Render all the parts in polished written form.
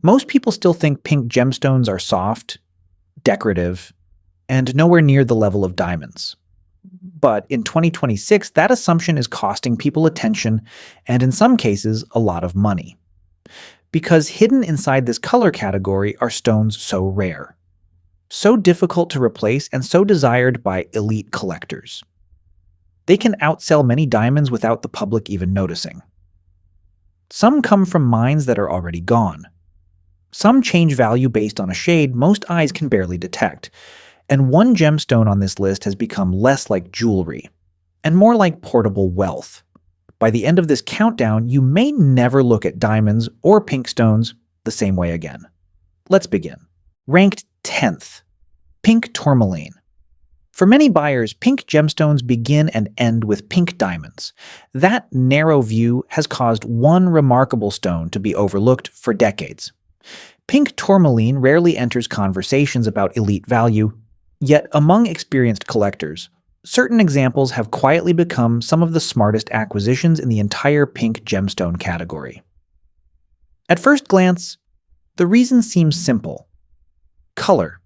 Most people still think pink gemstones are soft, decorative, and nowhere near the level of diamonds. But in 2026, that assumption is costing people attention and, in some cases, a lot of money. Because hidden inside this color category are stones so rare, so difficult to replace, and so desired by elite collectors. They can outsell many diamonds without the public even noticing. Some come from mines that are already gone. Some change value based on a shade most eyes can barely detect. And one gemstone on this list has become less like jewelry and more like portable wealth. By the end of this countdown, you may never look at diamonds or pink stones the same way again. Let's begin. Ranked 10th, pink tourmaline. For many buyers, pink gemstones begin and end with pink diamonds. That narrow view has caused one remarkable stone to be overlooked for decades. Pink tourmaline rarely enters conversations about elite value, yet among experienced collectors, certain examples have quietly become some of the smartest acquisitions in the entire pink gemstone category. At first glance, the reason seems simple. Color.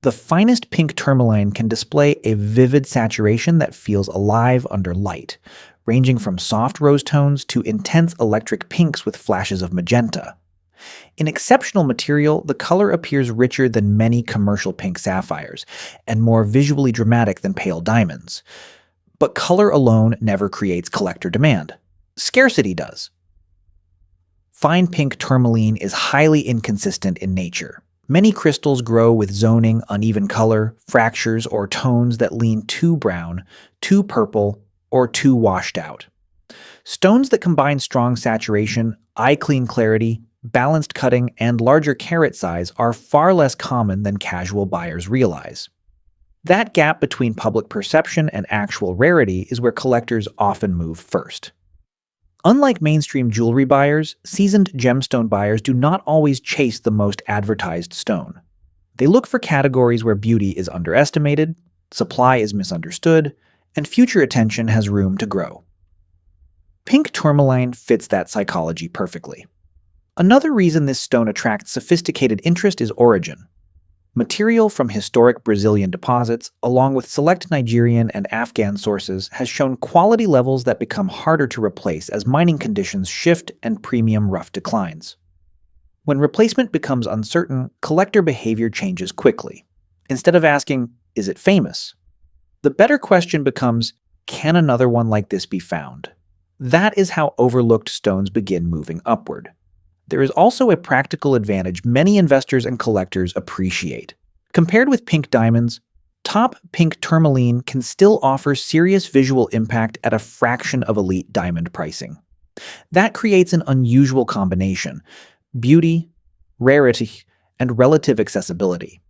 The finest pink tourmaline can display a vivid saturation that feels alive under light, ranging from soft rose tones to intense electric pinks with flashes of magenta. In exceptional material, the color appears richer than many commercial pink sapphires, and more visually dramatic than pale diamonds. But color alone never creates collector demand. Scarcity does. Fine pink tourmaline is highly inconsistent in nature. Many crystals grow with zoning, uneven color, fractures, or tones that lean too brown, too purple, or too washed out. Stones that combine strong saturation, eye-clean clarity, balanced cutting, and larger carat size are far less common than casual buyers realize. That gap between public perception and actual rarity is where collectors often move first. Unlike mainstream jewelry buyers, seasoned gemstone buyers do not always chase the most advertised stone. They look for categories where beauty is underestimated, supply is misunderstood, and future attention has room to grow. Pink tourmaline fits that psychology perfectly. Another reason this stone attracts sophisticated interest is origin. Material from historic Brazilian deposits, along with select Nigerian and Afghan sources, has shown quality levels that become harder to replace as mining conditions shift and premium rough declines. When replacement becomes uncertain, collector behavior changes quickly. Instead of asking, "Is it famous?" the better question becomes, "Can another one like this be found?" That is how overlooked stones begin moving upward. There is also a practical advantage many investors and collectors appreciate. Compared with pink diamonds, top pink tourmaline can still offer serious visual impact at a fraction of elite diamond pricing. That creates an unusual combination: beauty, rarity, and relative accessibility.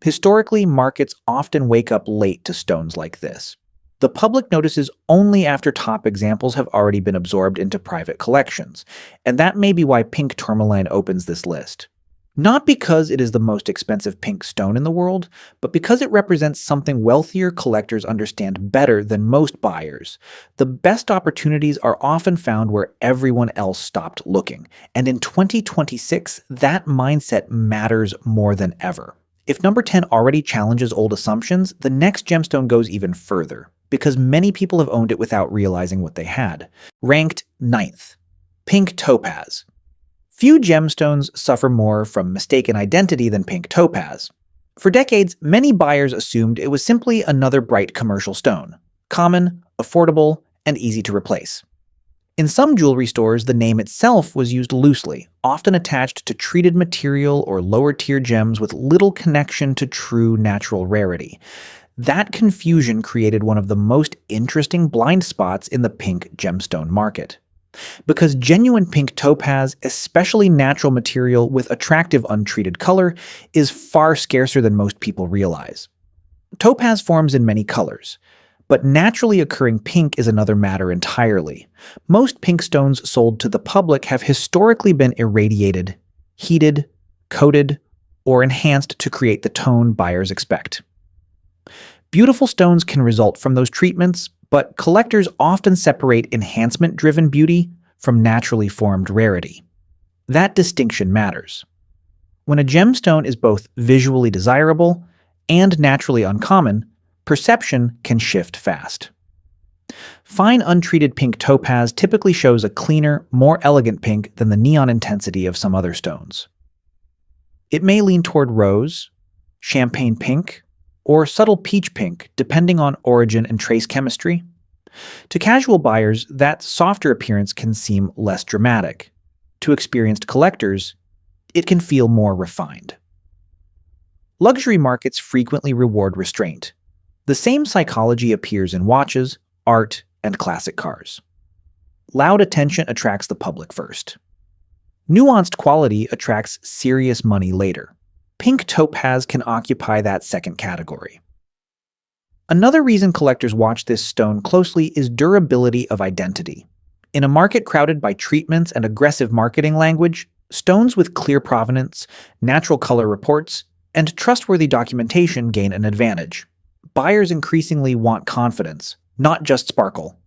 Historically, markets often wake up late to stones like this. The public notices only after top examples have already been absorbed into private collections, and that may be why pink tourmaline opens this list. Not because it is the most expensive pink stone in the world, but because it represents something wealthier collectors understand better than most buyers. The best opportunities are often found where everyone else stopped looking, and in 2026, that mindset matters more than ever. If number 10 already challenges old assumptions, the next gemstone goes even further, because many people have owned it without realizing what they had. Ranked 9th, pink topaz. Few gemstones suffer more from mistaken identity than pink topaz. For decades, many buyers assumed it was simply another bright commercial stone, common, affordable, and easy to replace. In some jewelry stores, the name itself was used loosely, often attached to treated material or lower-tier gems with little connection to true natural rarity. That confusion created one of the most interesting blind spots in the pink gemstone market. Because genuine pink topaz, especially natural material with attractive untreated color, is far scarcer than most people realize. Topaz forms in many colors, but naturally occurring pink is another matter entirely. Most pink stones sold to the public have historically been irradiated, heated, coated, or enhanced to create the tone buyers expect. Beautiful stones can result from those treatments, but collectors often separate enhancement-driven beauty from naturally formed rarity. That distinction matters. When a gemstone is both visually desirable and naturally uncommon, perception can shift fast. Fine untreated pink topaz typically shows a cleaner, more elegant pink than the neon intensity of some other stones. It may lean toward rose, champagne pink, or subtle peach pink, depending on origin and trace chemistry. To casual buyers, that softer appearance can seem less dramatic. To experienced collectors, it can feel more refined. Luxury markets frequently reward restraint. The same psychology appears in watches, art, and classic cars. Loud attention attracts the public first. Nuanced quality attracts serious money later. Pink topaz can occupy that second category. Another reason collectors watch this stone closely is durability of identity. In a market crowded by treatments and aggressive marketing language, stones with clear provenance, natural color reports, and trustworthy documentation gain an advantage. Buyers increasingly want confidence, not just sparkle.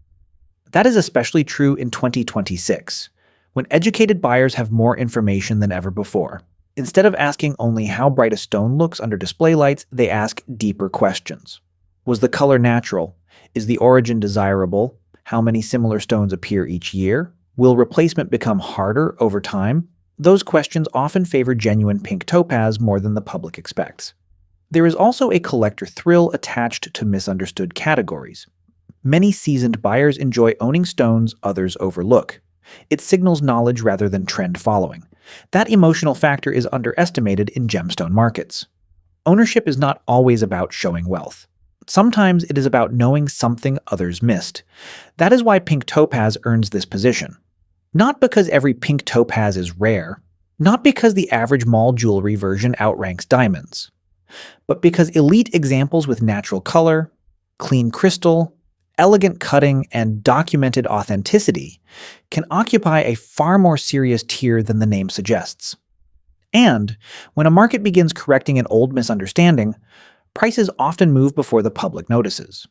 That is especially true in 2026, when educated buyers have more information than ever before. Instead of asking only how bright a stone looks under display lights, they ask deeper questions. Was the color natural? Is the origin desirable? How many similar stones appear each year? Will replacement become harder over time? Those questions often favor genuine pink topaz more than the public expects. There is also a collector thrill attached to misunderstood categories. Many seasoned buyers enjoy owning stones others overlook. It signals knowledge rather than trend following. That emotional factor is underestimated in gemstone markets. Ownership is not always about showing wealth. Sometimes it is about knowing something others missed. That is why pink topaz earns this position. Not because every pink topaz is rare, not because the average mall jewelry version outranks diamonds, but because elite examples with natural color, clean crystal, elegant cutting, and documented authenticity can occupy a far more serious tier than the name suggests. And when a market begins correcting an old misunderstanding, prices often move before the public notices.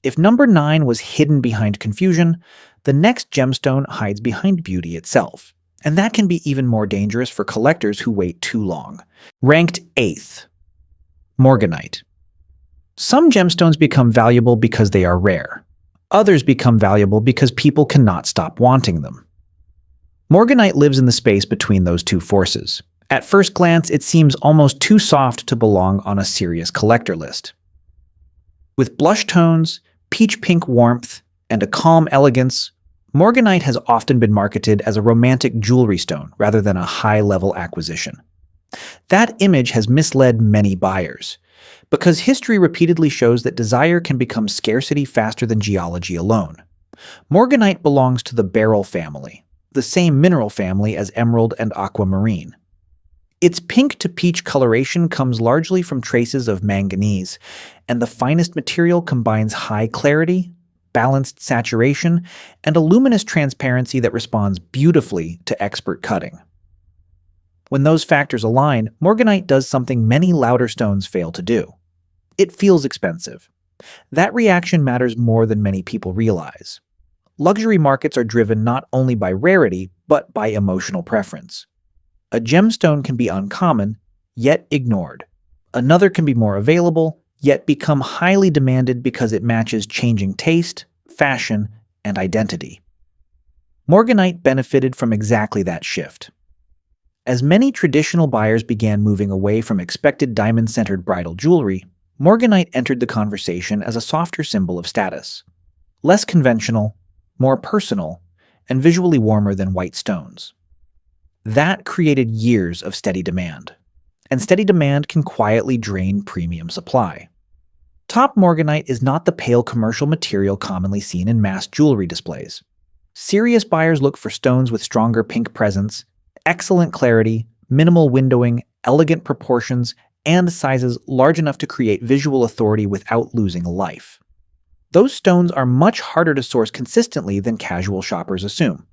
If number 9 was hidden behind confusion, the next gemstone hides behind beauty itself. And that can be even more dangerous for collectors who wait too long. Ranked 8th, Morganite. Some gemstones become valuable because they are rare. Others become valuable because people cannot stop wanting them. Morganite lives in the space between those two forces. At first glance, it seems almost too soft to belong on a serious collector list. With blush tones, peach pink warmth, and a calm elegance, Morganite has often been marketed as a romantic jewelry stone rather than a high-level acquisition. That image has misled many buyers, because history repeatedly shows that desire can become scarcity faster than geology alone. Morganite belongs to the beryl family, the same mineral family as emerald and aquamarine. Its pink to peach coloration comes largely from traces of manganese, and the finest material combines high clarity, balanced saturation, and a luminous transparency that responds beautifully to expert cutting. When those factors align, Morganite does something many louder stones fail to do. It feels expensive. That reaction matters more than many people realize. Luxury markets are driven not only by rarity, but by emotional preference. A gemstone can be uncommon, yet ignored. Another can be more available, yet become highly demanded because it matches changing taste, fashion, and identity. Morganite benefited from exactly that shift. As many traditional buyers began moving away from expected diamond-centered bridal jewelry, Morganite entered the conversation as a softer symbol of status. Less conventional, more personal, and visually warmer than white stones. That created years of steady demand. And steady demand can quietly drain premium supply. Top Morganite is not the pale commercial material commonly seen in mass jewelry displays. Serious buyers look for stones with stronger pink presence, excellent clarity, minimal windowing, elegant proportions, and sizes large enough to create visual authority without losing life. Those stones are much harder to source consistently than casual shoppers assume.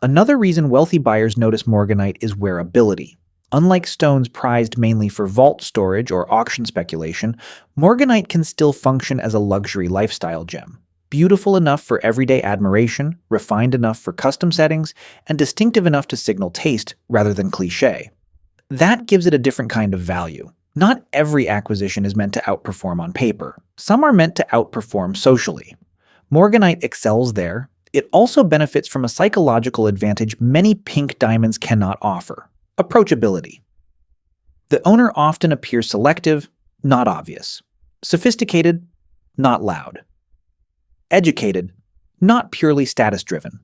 Another reason wealthy buyers notice Morganite is wearability. Unlike stones prized mainly for vault storage or auction speculation, Morganite can still function as a luxury lifestyle gem. Beautiful enough for everyday admiration, refined enough for custom settings, and distinctive enough to signal taste rather than cliché. That gives it a different kind of value. Not every acquisition is meant to outperform on paper. Some are meant to outperform socially. Morganite excels there. It also benefits from a psychological advantage many pink diamonds cannot offer: approachability. The owner often appears selective, not obvious. Sophisticated, not loud. Educated, not purely status-driven.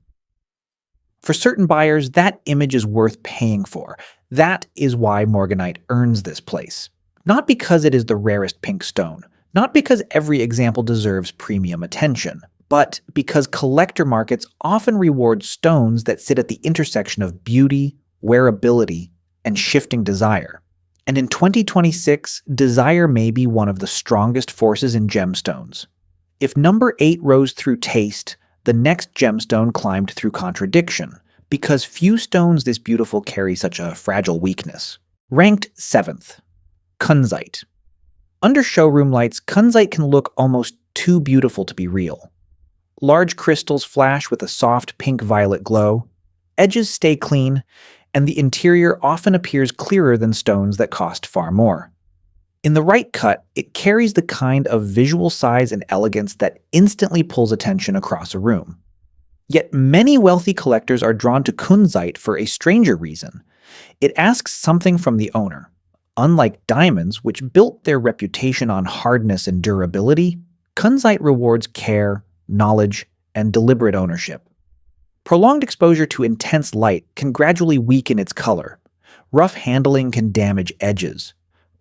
For certain buyers, that image is worth paying for. That is why Morganite earns this place. Not because it is the rarest pink stone, not because every example deserves premium attention, but because collector markets often reward stones that sit at the intersection of beauty, wearability, and shifting desire. And in 2026, desire may be one of the strongest forces in gemstones. If number 8 rose through taste, the next gemstone climbed through contradiction, because few stones this beautiful carry such a fragile weakness. Ranked 7th, Kunzite. Under showroom lights, Kunzite can look almost too beautiful to be real. Large crystals flash with a soft pink-violet glow, edges stay clean, and the interior often appears clearer than stones that cost far more. In the right cut, it carries the kind of visual size and elegance that instantly pulls attention across a room. Yet many wealthy collectors are drawn to Kunzite for a stranger reason. It asks something from the owner. Unlike diamonds, which built their reputation on hardness and durability, Kunzite rewards care, knowledge, and deliberate ownership. Prolonged exposure to intense light can gradually weaken its color. Rough handling can damage edges.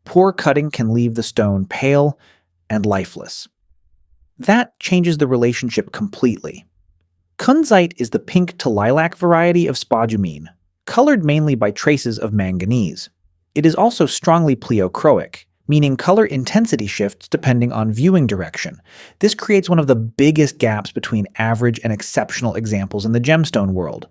Poor cutting can leave the stone pale and lifeless. That changes the relationship completely. Kunzite is the pink to lilac variety of spodumene, colored mainly by traces of manganese. It is also strongly pleochroic, meaning color intensity shifts depending on viewing direction. This creates one of the biggest gaps between average and exceptional examples in the gemstone world.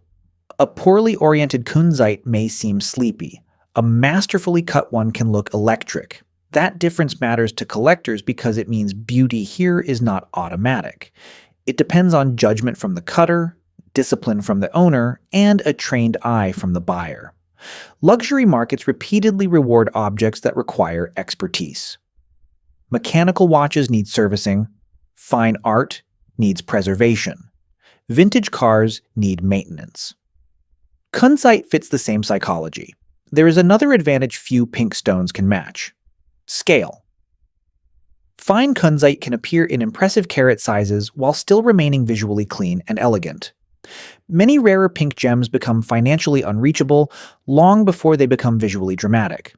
A poorly oriented Kunzite may seem sleepy. A masterfully cut one can look electric. That difference matters to collectors because it means beauty here is not automatic. It depends on judgment from the cutter, discipline from the owner, and a trained eye from the buyer. Luxury markets repeatedly reward objects that require expertise. Mechanical watches need servicing. Fine art needs preservation. Vintage cars need maintenance. Kunzite fits the same psychology. There is another advantage few pink stones can match: scale. Fine Kunzite can appear in impressive carat sizes while still remaining visually clean and elegant. Many rarer pink gems become financially unreachable long before they become visually dramatic.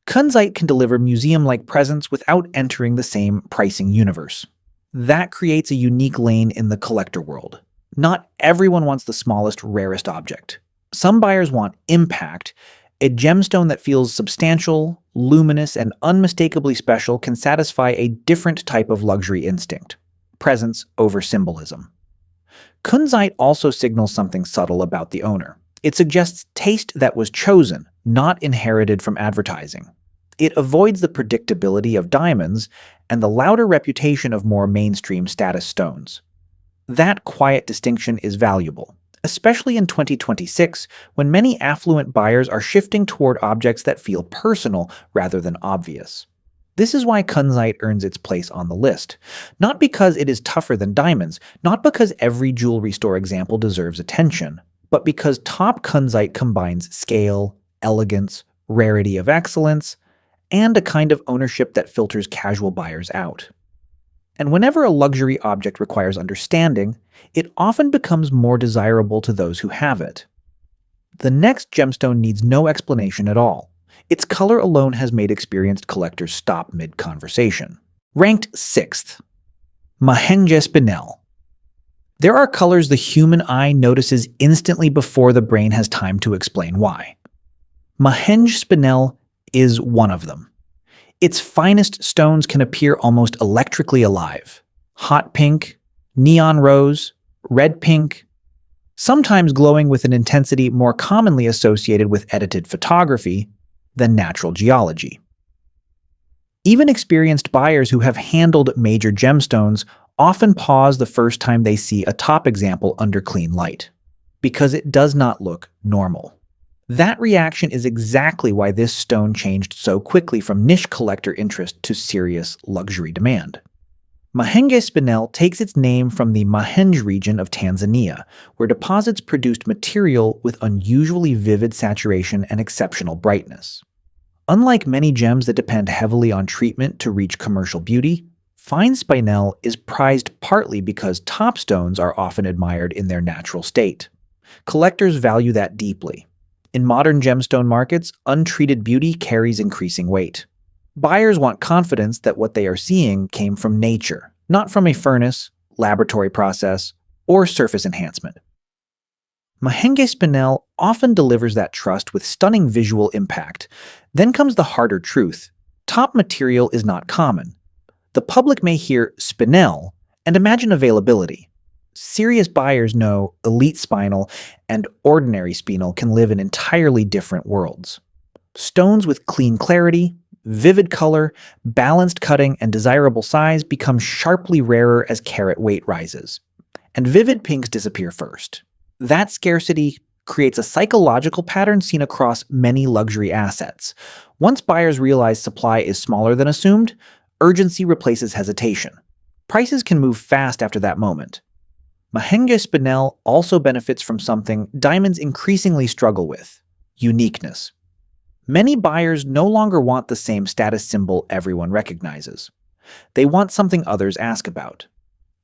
Kunzite can deliver museum-like presence without entering the same pricing universe. That creates a unique lane in the collector world. Not everyone wants the smallest, rarest object. Some buyers want impact. A gemstone that feels substantial, luminous, and unmistakably special can satisfy a different type of luxury instinct: presence over symbolism. Kunzite also signals something subtle about the owner. It suggests taste that was chosen, not inherited from advertising. It avoids the predictability of diamonds and the louder reputation of more mainstream status stones. That quiet distinction is valuable, especially in 2026, when many affluent buyers are shifting toward objects that feel personal rather than obvious. This is why Kunzite earns its place on the list. Not because it is tougher than diamonds, not because every jewelry store example deserves attention, but because top Kunzite combines scale, elegance, rarity of excellence, and a kind of ownership that filters casual buyers out. And whenever a luxury object requires understanding, it often becomes more desirable to those who have it. The next gemstone needs no explanation at all. Its color alone has made experienced collectors stop mid-conversation. Ranked 6th, Mahenge spinel. There are colors the human eye notices instantly before the brain has time to explain why. Mahenge spinel is one of them. Its finest stones can appear almost electrically alive. Hot pink, neon rose, red pink, sometimes glowing with an intensity more commonly associated with edited photography than natural geology. Even experienced buyers who have handled major gemstones often pause the first time they see a top example under clean light, because it does not look normal. That reaction is exactly why this stone changed so quickly from niche collector interest to serious luxury demand. Mahenge spinel takes its name from the Mahenge region of Tanzania, where deposits produced material with unusually vivid saturation and exceptional brightness. Unlike many gems that depend heavily on treatment to reach commercial beauty, fine spinel is prized partly because top stones are often admired in their natural state. Collectors value that deeply. In modern gemstone markets, untreated beauty carries increasing weight. Buyers want confidence that what they are seeing came from nature, not from a furnace, laboratory process, or surface enhancement. Mahenge spinel often delivers that trust with stunning visual impact. Then comes the harder truth. Top material is not common. The public may hear spinel and imagine availability. Serious buyers know elite spinel and ordinary spinel can live in entirely different worlds. Stones with clean clarity, vivid color, balanced cutting, and desirable size become sharply rarer as carat weight rises. And vivid pinks disappear first. That scarcity creates a psychological pattern seen across many luxury assets. Once buyers realize supply is smaller than assumed, urgency replaces hesitation. Prices can move fast after that moment. Mahenge spinel also benefits from something diamonds increasingly struggle with: uniqueness. Many buyers no longer want the same status symbol everyone recognizes. They want something others ask about.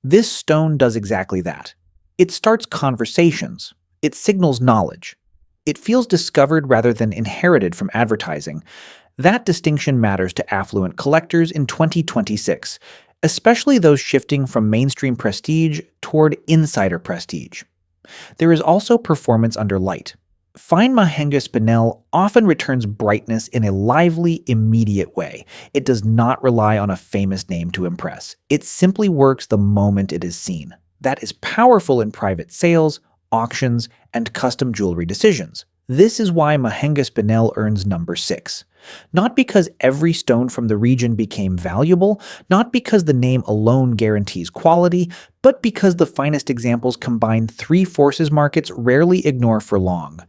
This stone does exactly that. It starts conversations. It signals knowledge. It feels discovered rather than inherited from advertising. That distinction matters to affluent collectors in 2026, especially those shifting from mainstream prestige toward insider prestige. There is also performance under light. Fine Mahenge spinel often returns brightness in a lively, immediate way. It does not rely on a famous name to impress. It simply works the moment it is seen. That is powerful in private sales, auctions, and custom jewelry decisions. This is why Mahenge spinel earns number 6. Not because every stone from the region became valuable, not because the name alone guarantees quality, but because the finest examples combine 3 forces markets rarely ignore for long: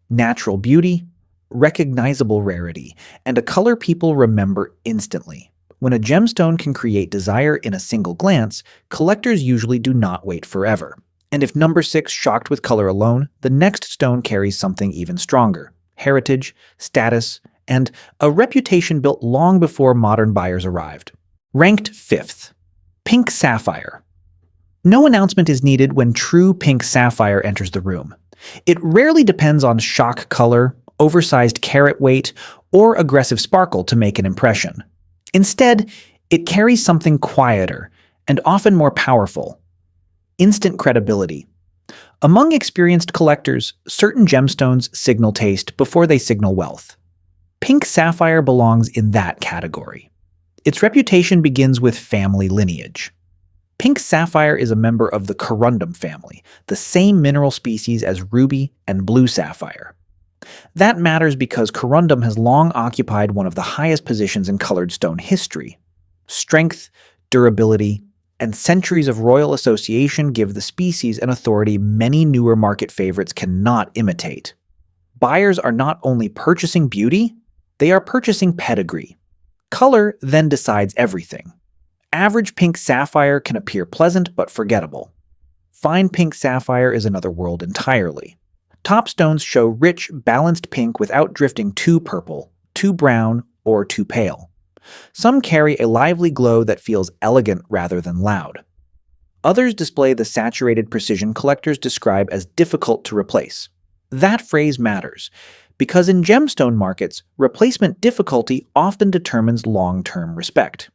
natural beauty, recognizable rarity, and a color people remember instantly. When a gemstone can create desire in a single glance, collectors usually do not wait forever. And if number 6 shocked with color alone, the next stone carries something even stronger: heritage, status, and a reputation built long before modern buyers arrived. Ranked 5th. Pink sapphire. No announcement is needed when true pink sapphire enters the room. It rarely depends on shock color, oversized carat weight, or aggressive sparkle to make an impression. Instead, it carries something quieter and often more powerful: instant credibility. Among experienced collectors, certain gemstones signal taste before they signal wealth. Pink sapphire belongs in that category. Its reputation begins with family lineage. Pink sapphire is a member of the corundum family, the same mineral species as ruby and blue sapphire. That matters because corundum has long occupied one of the highest positions in colored stone history. Strength, durability, and centuries of royal association give the species an authority many newer market favorites cannot imitate. Buyers are not only purchasing beauty, they are purchasing pedigree. Color then decides everything. Average pink sapphire can appear pleasant but forgettable. Fine pink sapphire is another world entirely. Top stones show rich, balanced pink without drifting too purple, too brown, or too pale. Some carry a lively glow that feels elegant rather than loud. Others display the saturated precision collectors describe as difficult to replace. That phrase matters, because in gemstone markets, replacement difficulty often determines long-term respect.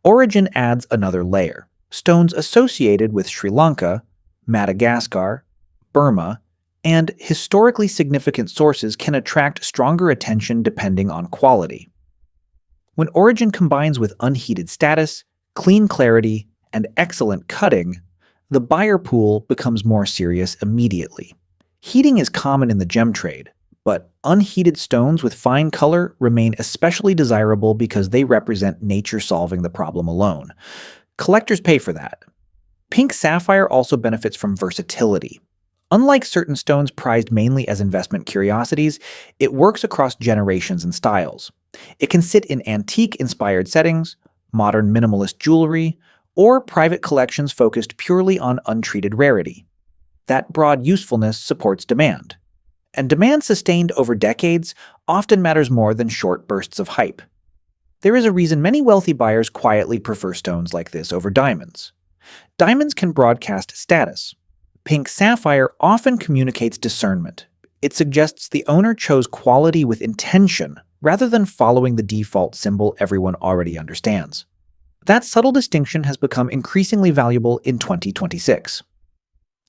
Origin adds another layer. Stones associated with Sri Lanka, Madagascar, Burma, and historically significant sources can attract stronger attention depending on quality. When origin combines with unheated status, clean clarity, and excellent cutting, the buyer pool becomes more serious immediately. Heating is common in the gem trade, but unheated stones with fine color remain especially desirable because they represent nature solving the problem alone. Collectors pay for that. Pink sapphire also benefits from versatility. Unlike certain stones prized mainly as investment curiosities, it works across generations and styles. It can sit in antique-inspired settings, modern minimalist jewelry, or private collections focused purely on untreated rarity. That broad usefulness supports demand. And demand sustained over decades often matters more than short bursts of hype. There is a reason many wealthy buyers quietly prefer stones like this over diamonds. Diamonds can broadcast status. Pink sapphire often communicates discernment. It suggests the owner chose quality with intention rather than following the default symbol everyone already understands. That subtle distinction has become increasingly valuable in 2026.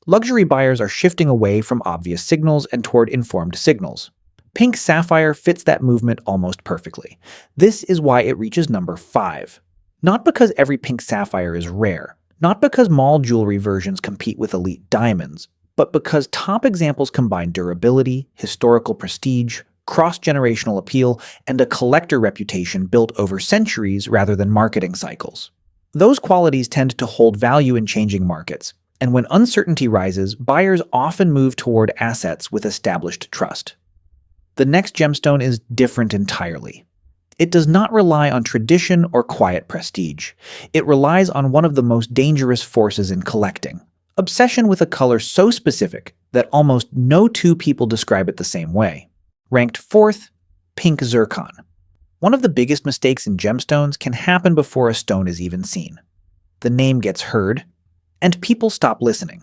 Luxury buyers are shifting away from obvious signals and toward informed signals. Pink sapphire fits that movement almost perfectly. This is why it reaches number 5. Not because every pink sapphire is rare, not because mall jewelry versions compete with elite diamonds, but because top examples combine durability, historical prestige, cross-generational appeal, and a collector reputation built over centuries rather than marketing cycles. Those qualities tend to hold value in changing markets, and when uncertainty rises, buyers often move toward assets with established trust. The next gemstone is different entirely. It does not rely on tradition or quiet prestige. It relies on one of the most dangerous forces in collecting: obsession with a color so specific that almost no two people describe it the same way. Ranked 4th, pink zircon. One of the biggest mistakes in gemstones can happen before a stone is even seen. The name gets heard, and people stop listening.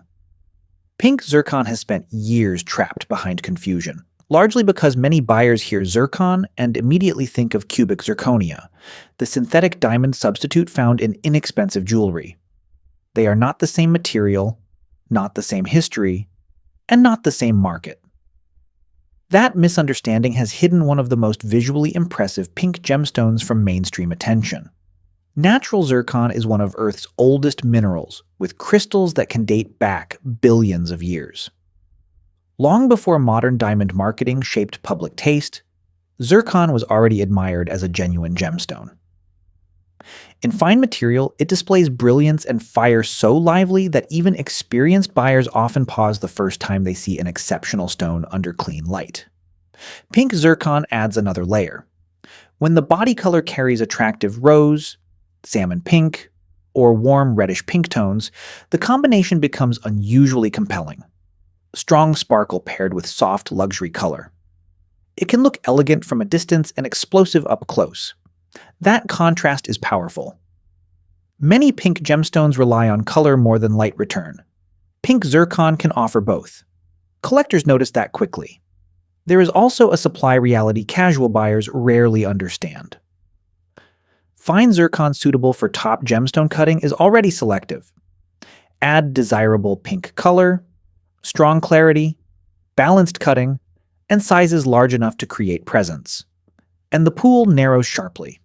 Pink zircon has spent years trapped behind confusion, largely because many buyers hear zircon and immediately think of cubic zirconia, the synthetic diamond substitute found in inexpensive jewelry. They are not the same material, not the same history, and not the same market. That misunderstanding has hidden one of the most visually impressive pink gemstones from mainstream attention. Natural zircon is one of Earth's oldest minerals, with crystals that can date back billions of years. Long before modern diamond marketing shaped public taste, zircon was already admired as a genuine gemstone. In fine material, it displays brilliance and fire so lively that even experienced buyers often pause the first time they see an exceptional stone under clean light. Pink zircon adds another layer. When the body color carries attractive rose, salmon pink, or warm reddish pink tones, the combination becomes unusually compelling. Strong sparkle paired with soft luxury color. It can look elegant from a distance and explosive up close. That contrast is powerful. Many pink gemstones rely on color more than light return. Pink zircon can offer both. Collectors notice that quickly. There is also a supply reality casual buyers rarely understand. Fine zircon suitable for top gemstone cutting is already selective. Add desirable pink color, strong clarity, balanced cutting, and sizes large enough to create presence. And the pool narrows sharply.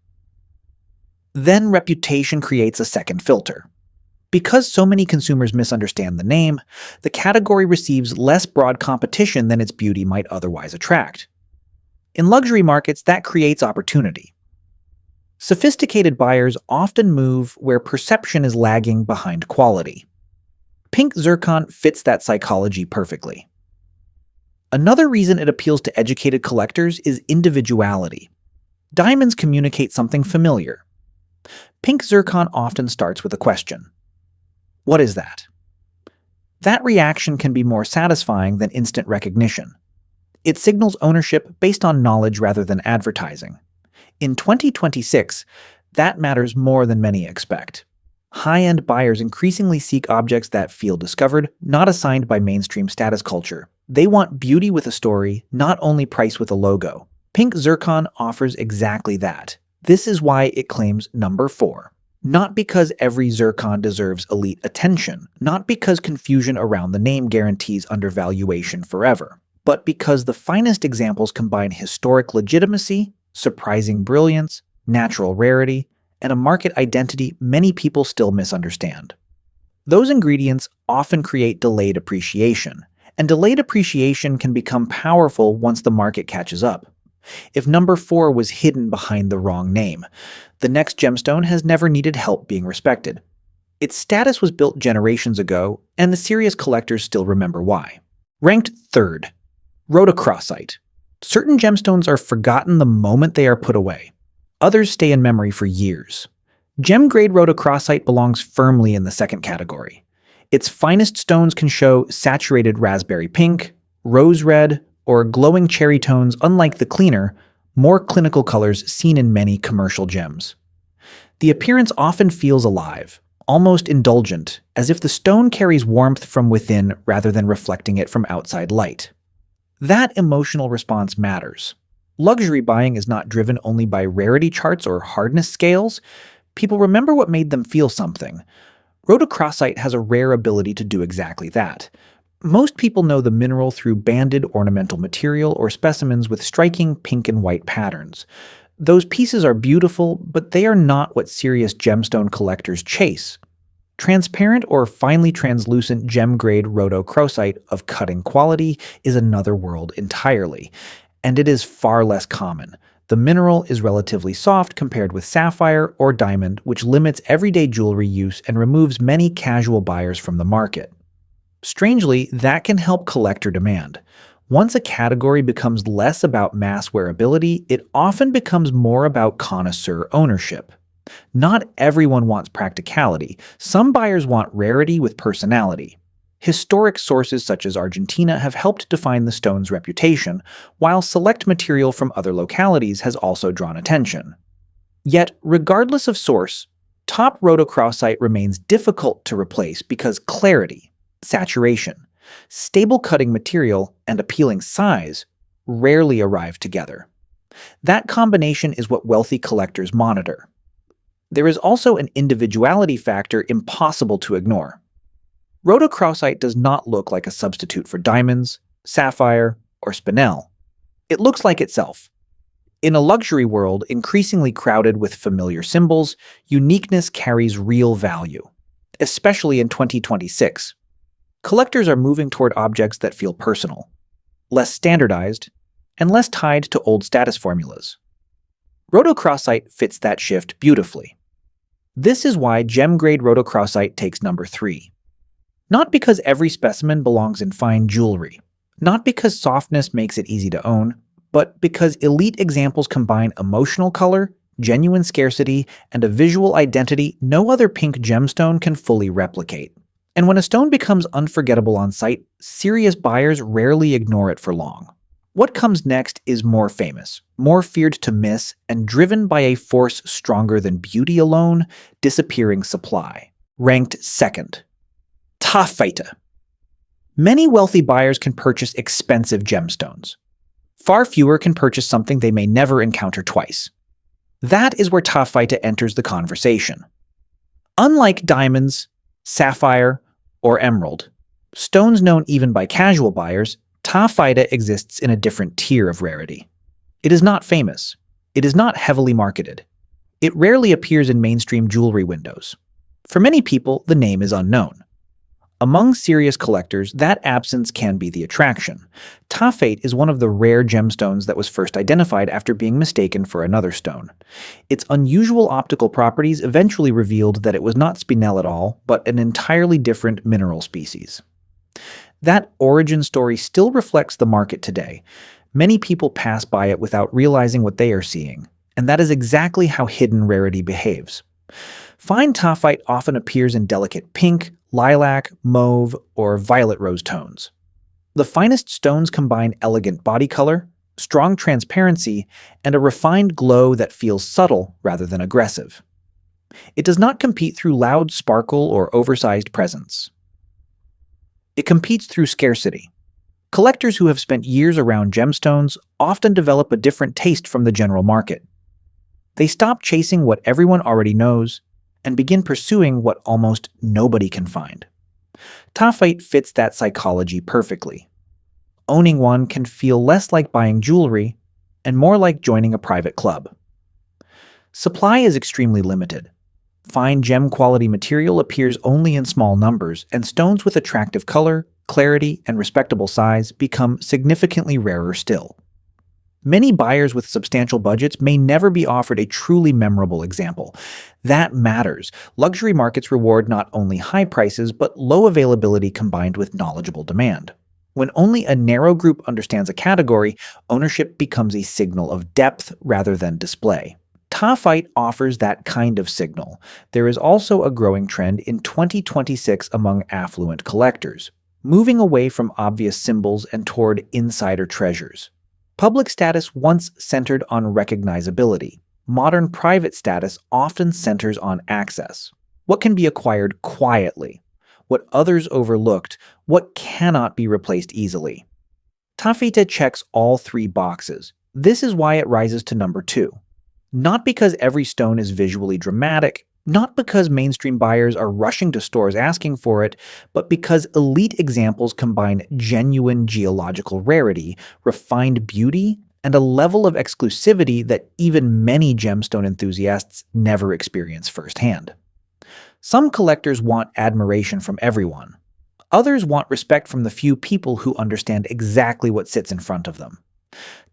Then reputation creates a second filter. Because so many consumers misunderstand the name, the category receives less broad competition than its beauty might otherwise attract. In luxury markets, that creates opportunity. Sophisticated buyers often move where perception is lagging behind quality. Pink zircon fits that psychology perfectly. Another reason it appeals to educated collectors is individuality. Diamonds communicate something familiar. Pink zircon often starts with a question. What is that? That reaction can be more satisfying than instant recognition. It signals ownership based on knowledge rather than advertising. In 2026, that matters more than many expect. High-end buyers increasingly seek objects that feel discovered, not assigned by mainstream status culture. They want beauty with a story, not only price with a logo. Pink zircon offers exactly that. This is why it claims number 4. Not because every zircon deserves elite attention, not because confusion around the name guarantees undervaluation forever, but because the finest examples combine historic legitimacy, surprising brilliance, natural rarity, and a market identity many people still misunderstand. Those ingredients often create delayed appreciation, and delayed appreciation can become powerful once the market catches up. If number 4 was hidden behind the wrong name, the next gemstone has never needed help being respected. Its status was built generations ago, and the serious collectors still remember why. Ranked third, Rhodochrosite. Certain gemstones are forgotten the moment they are put away. Others stay in memory for years. Gem-grade rhodochrosite belongs firmly in the second category. Its finest stones can show saturated raspberry pink, rose red, or glowing cherry tones, unlike the cleaner, more clinical colors seen in many commercial gems. The appearance often feels alive, almost indulgent, as if the stone carries warmth from within rather than reflecting it from outside light. That emotional response matters. Luxury buying is not driven only by rarity charts or hardness scales. People remember what made them feel something. Rhodochrosite has a rare ability to do exactly that. Most people know the mineral through banded ornamental material or specimens with striking pink and white patterns. Those pieces are beautiful, but they are not what serious gemstone collectors chase. Transparent or finely translucent gem-grade rhodochrosite of cutting quality is another world entirely, and it is far less common. The mineral is relatively soft compared with sapphire or diamond, which limits everyday jewelry use and removes many casual buyers from the market. Strangely, that can help collector demand. Once a category becomes less about mass wearability, it often becomes more about connoisseur ownership. Not everyone wants practicality. Some buyers want rarity with personality. Historic sources such as Argentina have helped define the stone's reputation, while select material from other localities has also drawn attention. Yet, regardless of source, top rhodochrosite remains difficult to replace because clarity, saturation, stable cutting material, and appealing size rarely arrive together. That combination is what wealthy collectors monitor. There is also an individuality factor impossible to ignore. Rhodochrosite does not look like a substitute for diamonds, sapphire, or spinel. It looks like itself. In a luxury world increasingly crowded with familiar symbols, uniqueness carries real value, especially in 2026. Collectors are moving toward objects that feel personal, less standardized, and less tied to old status formulas. Rhodochrosite fits that shift beautifully. This is why gem-grade rhodochrosite takes number 3. Not because every specimen belongs in fine jewelry, not because softness makes it easy to own, but because elite examples combine emotional color, genuine scarcity, and a visual identity no other pink gemstone can fully replicate. And when a stone becomes unforgettable on sight, serious buyers rarely ignore it for long. What comes next is more famous, more feared to miss, and driven by a force stronger than beauty alone, disappearing supply. Ranked second, Taaffeite. Many wealthy buyers can purchase expensive gemstones. Far fewer can purchase something they may never encounter twice. That is where Taaffeite enters the conversation. Unlike diamonds, sapphire, or emerald, stones known even by casual buyers, Taaffeite exists in a different tier of rarity. It is not famous. It is not heavily marketed. It rarely appears in mainstream jewelry windows. For many people, the name is unknown. Among serious collectors, that absence can be the attraction. Taaffeite is one of the rare gemstones that was first identified after being mistaken for another stone. Its unusual optical properties eventually revealed that it was not spinel at all, but an entirely different mineral species. That origin story still reflects the market today. Many people pass by it without realizing what they are seeing, and that is exactly how hidden rarity behaves. Fine Taaffeite often appears in delicate pink, lilac, mauve, or violet rose tones. The finest stones combine elegant body color, strong transparency, and a refined glow that feels subtle rather than aggressive. It does not compete through loud sparkle or oversized presence. It competes through scarcity. Collectors who have spent years around gemstones often develop a different taste from the general market. They stop chasing what everyone already knows and begin pursuing what almost nobody can find. Taaffeite fits that psychology perfectly. Owning one can feel less like buying jewelry and more like joining a private club. Supply is extremely limited. Fine gem-quality material appears only in small numbers, and stones with attractive color, clarity, and respectable size become significantly rarer still. Many buyers with substantial budgets may never be offered a truly memorable example. That matters. Luxury markets reward not only high prices, but low availability combined with knowledgeable demand. When only a narrow group understands a category, ownership becomes a signal of depth rather than display. Taaffeite offers that kind of signal. There is also a growing trend in 2026 among affluent collectors, moving away from obvious symbols and toward insider treasures. Public status once centered on recognizability. Modern private status often centers on access. What can be acquired quietly? What others overlooked? What cannot be replaced easily? Taaffeite checks all three boxes. This is why it rises to number 2. Not because every stone is visually dramatic, not because mainstream buyers are rushing to stores asking for it, but because elite examples combine genuine geological rarity, refined beauty, and a level of exclusivity that even many gemstone enthusiasts never experience firsthand. Some collectors want admiration from everyone. Others want respect from the few people who understand exactly what sits in front of them.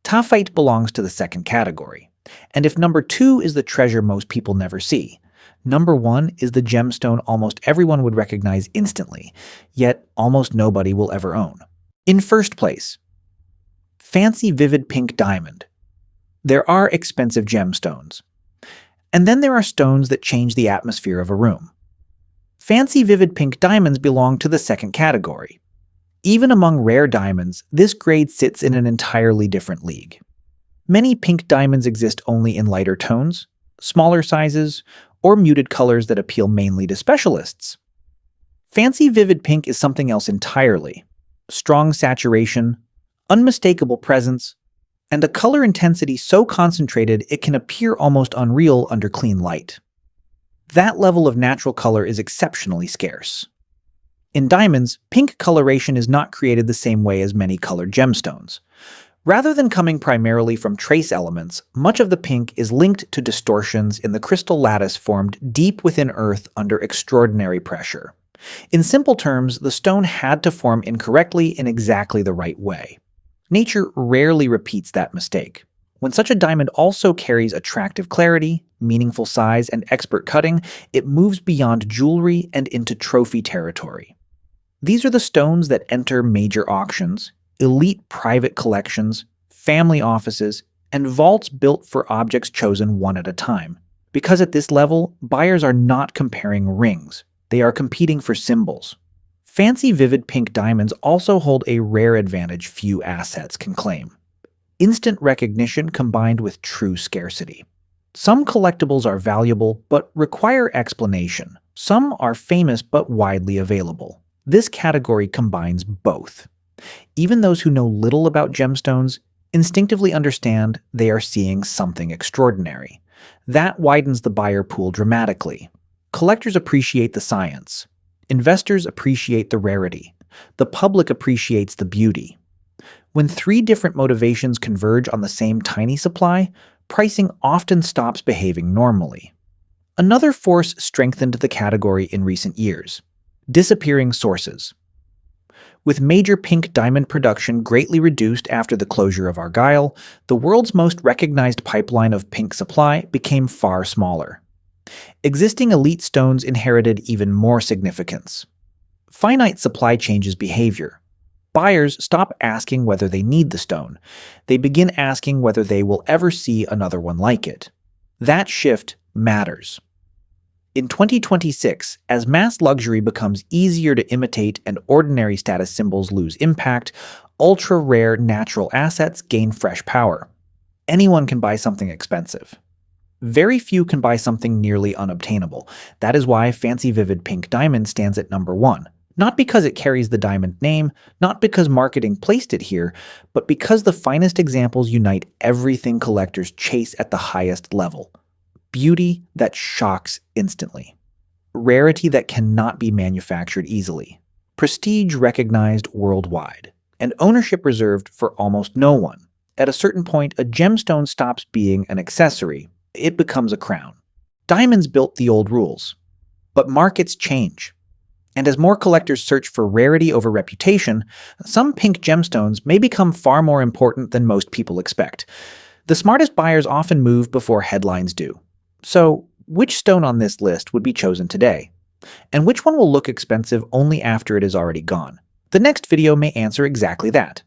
Taaffeite belongs to the second category. And if number 2 is the treasure most people never see, number 1 is the gemstone almost everyone would recognize instantly, yet almost nobody will ever own. In first place, fancy vivid pink diamond. There are expensive gemstones. And then there are stones that change the atmosphere of a room. Fancy vivid pink diamonds belong to the second category. Even among rare diamonds, this grade sits in an entirely different league. Many pink diamonds exist only in lighter tones, smaller sizes, or muted colors that appeal mainly to specialists. Fancy vivid pink is something else entirely. Strong saturation, unmistakable presence, and a color intensity so concentrated it can appear almost unreal under clean light. That level of natural color is exceptionally scarce. In diamonds, pink coloration is not created the same way as many colored gemstones. Rather than coming primarily from trace elements, much of the pink is linked to distortions in the crystal lattice formed deep within Earth under extraordinary pressure. In simple terms, the stone had to form incorrectly in exactly the right way. Nature rarely repeats that mistake. When such a diamond also carries attractive clarity, meaningful size, and expert cutting, it moves beyond jewelry and into trophy territory. These are the stones that enter major auctions, elite private collections, family offices, and vaults built for objects chosen one at a time. Because at this level, buyers are not comparing rings. They are competing for symbols. Fancy vivid pink diamonds also hold a rare advantage few assets can claim: instant recognition combined with true scarcity. Some collectibles are valuable but require explanation. Some are famous but widely available. This category combines both. Even those who know little about gemstones instinctively understand they are seeing something extraordinary. That widens the buyer pool dramatically. Collectors appreciate the science. Investors appreciate the rarity. The public appreciates the beauty. When 3 different motivations converge on the same tiny supply, pricing often stops behaving normally. Another force strengthened the category in recent years: disappearing sources. With major pink diamond production greatly reduced after the closure of Argyle, the world's most recognized pipeline of pink supply became far smaller. Existing elite stones inherited even more significance. Finite supply changes behavior. Buyers stop asking whether they need the stone. They begin asking whether they will ever see another one like it. That shift matters. In 2026, as mass luxury becomes easier to imitate and ordinary status symbols lose impact, ultra-rare natural assets gain fresh power. Anyone can buy something expensive. Very few can buy something nearly unobtainable. That is why fancy vivid pink diamond stands at number 1. Not because it carries the diamond name, not because marketing placed it here, but because the finest examples unite everything collectors chase at the highest level: beauty that shocks instantly, rarity that cannot be manufactured easily, prestige recognized worldwide, and ownership reserved for almost no one. At a certain point, a gemstone stops being an accessory. It becomes a crown. Diamonds built the old rules. But markets change. And as more collectors search for rarity over reputation, some pink gemstones may become far more important than most people expect. The smartest buyers often move before headlines do. So, which stone on this list would be chosen today? And which one will look expensive only after it is already gone? The next video may answer exactly that.